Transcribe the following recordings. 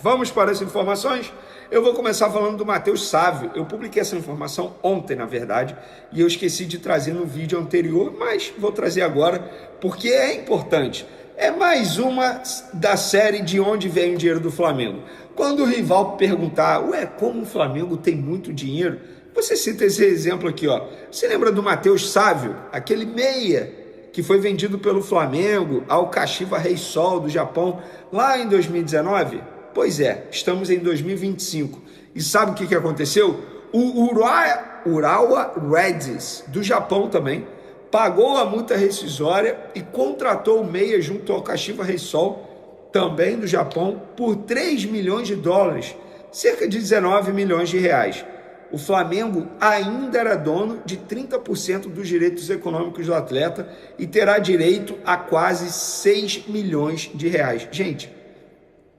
Vamos para as informações? Eu vou começar falando do Matheus Sávio. Eu publiquei essa informação ontem, na verdade, e eu esqueci de trazer no vídeo anterior, mas vou trazer agora, porque é importante. É mais uma da série de onde vem o dinheiro do Flamengo. Quando o rival perguntar, como o Flamengo tem muito dinheiro, você cita esse exemplo aqui, ó. Você lembra do Matheus Sávio, aquele meia que foi vendido pelo Flamengo ao Kashiwa Reysol do Japão lá em 2019? Pois é, estamos em 2025. E sabe o que aconteceu? O Urawa Reds do Japão também pagou a multa rescisória e contratou o meia junto ao Kashiwa Reysol, também do Japão, por 3 milhões de dólares, cerca de 19 milhões de reais. O Flamengo ainda era dono de 30% dos direitos econômicos do atleta e terá direito a quase 6 milhões de reais. Gente,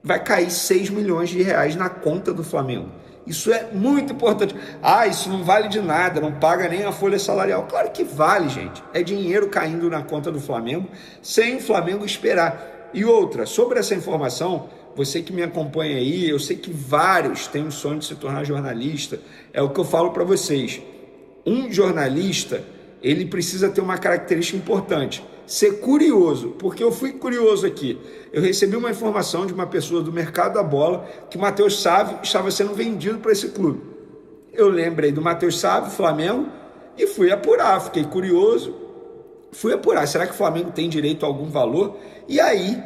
vai cair 6 milhões de reais na conta do Flamengo. Isso é muito importante. Isso não vale de nada, não paga nem a folha salarial. Claro que vale, gente. É dinheiro caindo na conta do Flamengo, sem o Flamengo esperar. E outra, sobre essa informação, você que me acompanha aí, eu sei que vários têm um sonho de se tornar jornalista. É o que eu falo para vocês. Um jornalista, ele precisa ter uma característica importante: ser curioso, porque eu fui curioso aqui. Eu recebi uma informação de uma pessoa do mercado da bola que o Matheus Sávio estava sendo vendido para esse clube. Eu lembrei do Matheus Sávio, Flamengo, e fui apurar, fiquei curioso, fui apurar, será que o Flamengo tem direito a algum valor? E aí,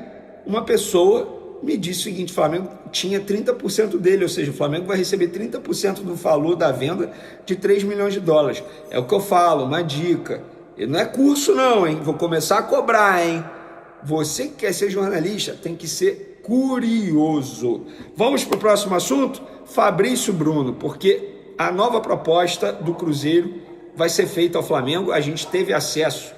uma pessoa me disse o seguinte: o Flamengo tinha 30% dele, ou seja, o Flamengo vai receber 30% do valor da venda de 3 milhões de dólares. É o que eu falo, uma dica. Não é curso não, hein? Vou começar a cobrar, hein? Você que quer ser jornalista tem que ser curioso. Vamos para o próximo assunto? Fabrício Bruno, porque a nova proposta do Cruzeiro vai ser feita ao Flamengo. A gente teve acesso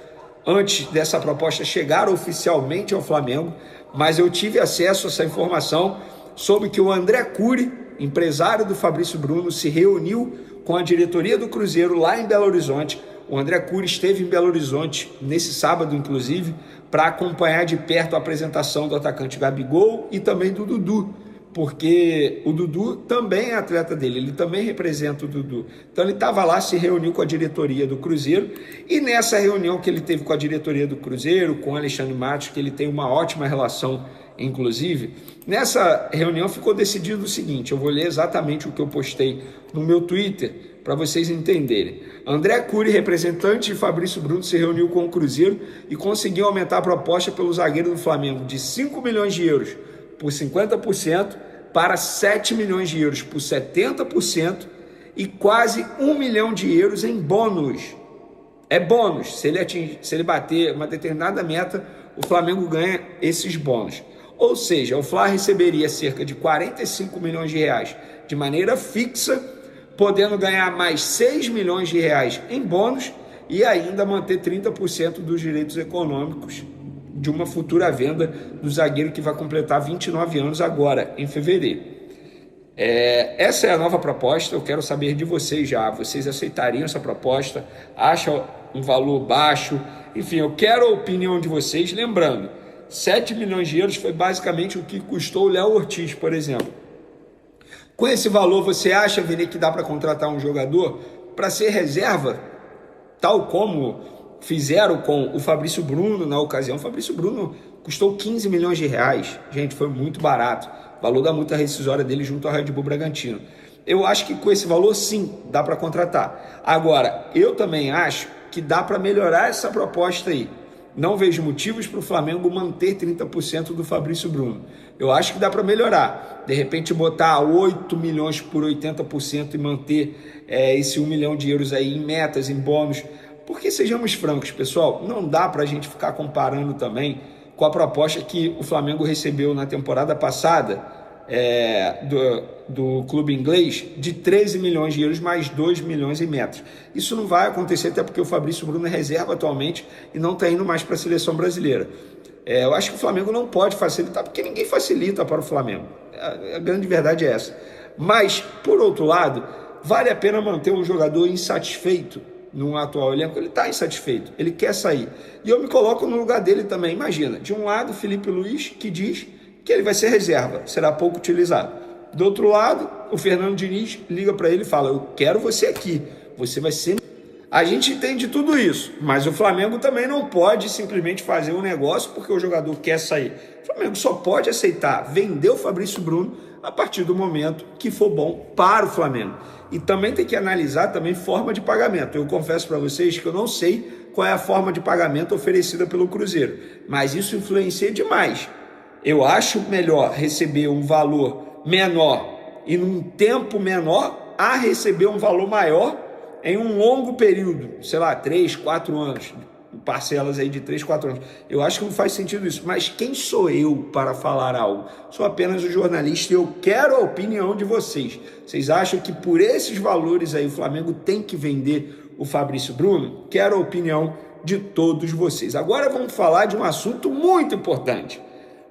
antes dessa proposta chegar oficialmente ao Flamengo, mas eu tive acesso a essa informação sobre que o André Cury, empresário do Fabrício Bruno, se reuniu com a diretoria do Cruzeiro lá em Belo Horizonte. O André Cury esteve em Belo Horizonte nesse sábado, inclusive, para acompanhar de perto a apresentação do atacante Gabigol e também do Dudu, porque o Dudu também é atleta dele, ele também representa o Dudu. Então ele estava lá, se reuniu com a diretoria do Cruzeiro, e nessa reunião que ele teve com a diretoria do Cruzeiro, com o Alexandre Matos, que ele tem uma ótima relação, inclusive, nessa reunião ficou decidido o seguinte: eu vou ler exatamente o que eu postei no meu Twitter, para vocês entenderem. André Cury, representante de Fabrício Bruno, se reuniu com o Cruzeiro e conseguiu aumentar a proposta pelo zagueiro do Flamengo de 5 milhões de euros por 50% para 7 milhões de euros por 70% e quase 1 milhão de euros em bônus. É bônus, se ele bater uma determinada meta, o Flamengo ganha esses bônus. Ou seja, o Fla receberia cerca de 45 milhões de reais de maneira fixa, podendo ganhar mais 6 milhões de reais em bônus e ainda manter 30% dos direitos econômicos de uma futura venda do zagueiro que vai completar 29 anos agora, em fevereiro. Essa é a nova proposta. Eu quero saber de vocês já. Vocês aceitariam essa proposta? Acham um valor baixo? Enfim, eu quero a opinião de vocês. Lembrando, 7 milhões de euros foi basicamente o que custou o Léo Ortiz, por exemplo. Com esse valor, você acha, Vini, que dá para contratar um jogador para ser reserva, tal como fizeram com o Fabrício Bruno na ocasião? O Fabrício Bruno custou 15 milhões de reais. Gente, foi muito barato. O valor da multa rescisória dele junto ao Red Bull Bragantino. Eu acho que com esse valor, sim, dá para contratar. Agora, eu também acho que dá para melhorar essa proposta aí. Não vejo motivos para o Flamengo manter 30% do Fabrício Bruno. Eu acho que dá para melhorar. De repente botar 8 milhões por 80% e manter esse 1 milhão de euros aí em metas, em bônus. Porque sejamos francos, pessoal, não dá para a gente ficar comparando também com a proposta que o Flamengo recebeu na temporada passada do clube inglês de 13 milhões de euros mais 2 milhões em metas. Isso não vai acontecer, até porque o Fabrício Bruno é reserva atualmente e não está indo mais para a seleção brasileira. Eu acho que o Flamengo não pode facilitar, porque ninguém facilita para o Flamengo. A grande verdade é essa. Mas, por outro lado, vale a pena manter um jogador insatisfeito no atual elenco? Ele está insatisfeito, ele quer sair. E eu me coloco no lugar dele também. Imagina, de um lado, Felipe Luiz, que diz que ele vai ser reserva, será pouco utilizado. Do outro lado, o Fernando Diniz liga para ele e fala: eu quero você aqui, você vai ser... A gente entende tudo isso, mas o Flamengo também não pode simplesmente fazer um negócio porque o jogador quer sair. O Flamengo só pode aceitar vender o Fabrício Bruno a partir do momento que for bom para o Flamengo. E também tem que analisar também forma de pagamento. Eu confesso para vocês que eu não sei qual é a forma de pagamento oferecida pelo Cruzeiro, mas isso influencia demais. Eu acho melhor receber um valor menor e num tempo menor a receber um valor maior em um longo período, sei lá, 3, 4 anos, parcelas aí de 3, 4 anos. Eu acho que não faz sentido isso, mas quem sou eu para falar algo? Sou apenas o jornalista e eu quero a opinião de vocês. Vocês acham que por esses valores aí o Flamengo tem que vender o Fabrício Bruno? Quero a opinião de todos vocês. Agora vamos falar de um assunto muito importante,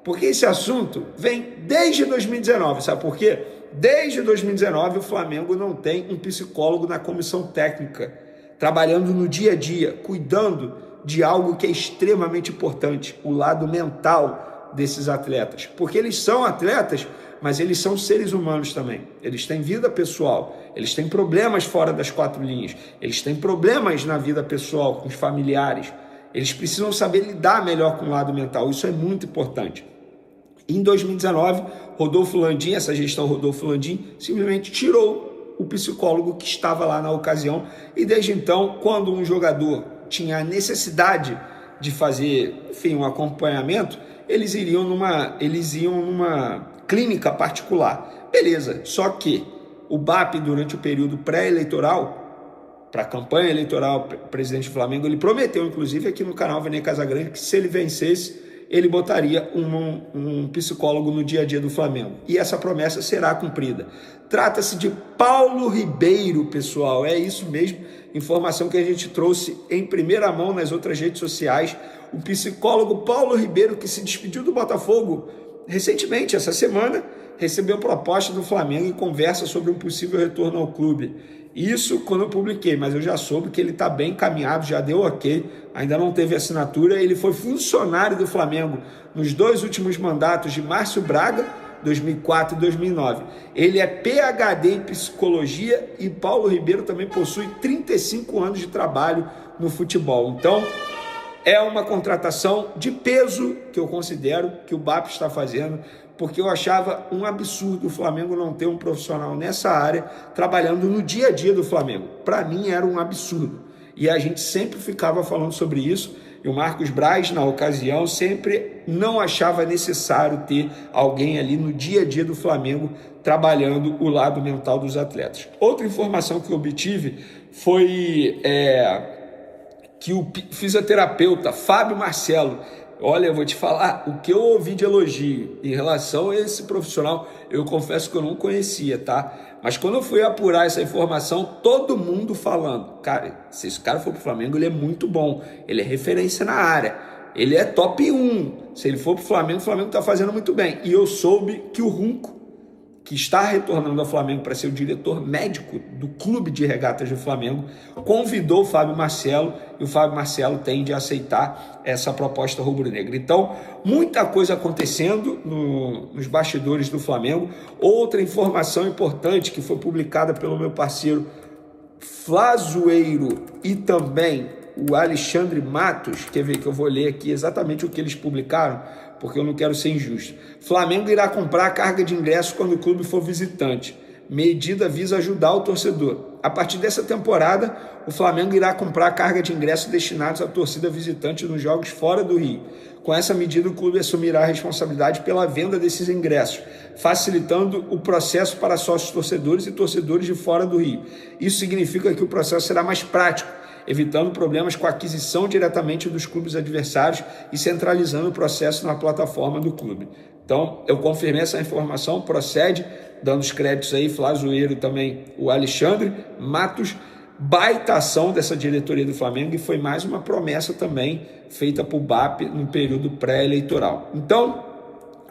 porque esse assunto vem desde 2019, sabe por quê? Desde 2019 o Flamengo não tem um psicólogo na comissão técnica, trabalhando no dia a dia, cuidando de algo que é extremamente importante, o lado mental desses atletas. Porque eles são atletas, mas eles são seres humanos também. Eles têm vida pessoal, eles têm problemas fora das quatro linhas, eles têm problemas na vida pessoal, com os familiares. Eles precisam saber lidar melhor com o lado mental, isso é muito importante. Em 2019, Rodolfo Landim, essa gestão Rodolfo Landim, simplesmente tirou o psicólogo que estava lá na ocasião, e desde então, quando um jogador tinha a necessidade de fazer, enfim, um acompanhamento, eles iam numa clínica particular. Beleza, só que o BAP, durante o período pré-eleitoral, para a campanha eleitoral, o presidente do Flamengo, ele prometeu, inclusive aqui no canal Vene Casagrande, que se ele vencesse, ele botaria um psicólogo no dia a dia do Flamengo. E essa promessa será cumprida. Trata-se de Paulo Ribeiro, pessoal. É isso mesmo, informação que a gente trouxe em primeira mão nas outras redes sociais. O psicólogo Paulo Ribeiro, que se despediu do Botafogo recentemente, essa semana, recebeu proposta do Flamengo e conversa sobre um possível retorno ao clube. Isso quando eu publiquei, mas eu já soube que ele está bem encaminhado, já deu ok, ainda não teve assinatura. Ele foi funcionário do Flamengo nos 2 últimos mandatos de Márcio Braga, 2004 e 2009. Ele é PhD em psicologia e Paulo Ribeiro também possui 35 anos de trabalho no futebol. Então, é uma contratação de peso que eu considero que o BAP está fazendo, porque eu achava um absurdo o Flamengo não ter um profissional nessa área trabalhando no dia a dia do Flamengo. Para mim era um absurdo. E a gente sempre ficava falando sobre isso. E o Marcos Braz, na ocasião, sempre não achava necessário ter alguém ali no dia a dia do Flamengo trabalhando o lado mental dos atletas. Outra informação que eu obtive foi que o fisioterapeuta Fábio Marcelo, olha, eu vou te falar, o que eu ouvi de elogio em relação a esse profissional, eu confesso que eu não conhecia, tá? Mas quando eu fui apurar essa informação, todo mundo falando, cara, se esse cara for pro Flamengo, ele é muito bom, ele é referência na área, ele é top 1, se ele for pro Flamengo, o Flamengo tá fazendo muito bem. E eu soube que o Runco, que está retornando ao Flamengo para ser o diretor médico do Clube de Regatas do Flamengo, convidou o Fábio Marcelo, e o Fábio Marcelo tende a aceitar essa proposta rubro-negra. Então, muita coisa acontecendo nos bastidores do Flamengo. Outra informação importante que foi publicada pelo meu parceiro Flazoeiro e também o Alexandre Matos, quer ver que eu vou ler aqui exatamente o que eles publicaram, porque eu não quero ser injusto. Flamengo irá comprar a carga de ingresso quando o clube for visitante. Medida visa ajudar o torcedor. A partir dessa temporada, o Flamengo irá comprar a carga de ingressos destinados à torcida visitante nos jogos fora do Rio. Com essa medida, o clube assumirá a responsabilidade pela venda desses ingressos, facilitando o processo para sócios torcedores e torcedores de fora do Rio. Isso significa que o processo será mais prático, evitando problemas com a aquisição diretamente dos clubes adversários e centralizando o processo na plataforma do clube. Então, eu confirmei essa informação, procede, dando os créditos aí, Flazoeiro e também o Alexandre Matos, baita ação dessa diretoria do Flamengo, e foi mais uma promessa também feita por BAP no período pré-eleitoral. Então,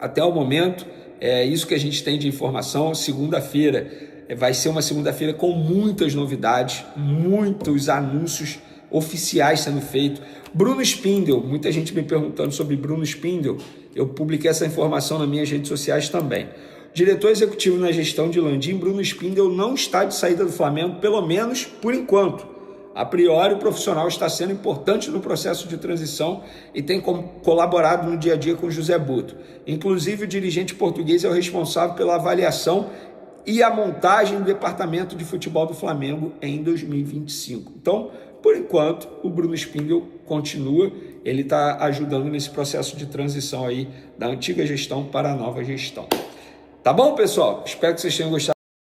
até o momento, é isso que a gente tem de informação. Segunda-feira vai ser uma segunda-feira com muitas novidades, muitos anúncios oficiais sendo feitos. Bruno Spindel, muita gente me perguntando sobre Bruno Spindel, eu publiquei essa informação nas minhas redes sociais também. Diretor executivo na gestão de Landim, Bruno Spindel não está de saída do Flamengo, pelo menos por enquanto. A priori, o profissional está sendo importante no processo de transição e tem colaborado no dia a dia com José Butto. Inclusive, o dirigente português é o responsável pela avaliação e a montagem do departamento de futebol do Flamengo em 2025. Então, por enquanto, o Bruno Spindel continua, ele está ajudando nesse processo de transição aí da antiga gestão para a nova gestão. Tá bom, pessoal? Espero que vocês tenham gostado.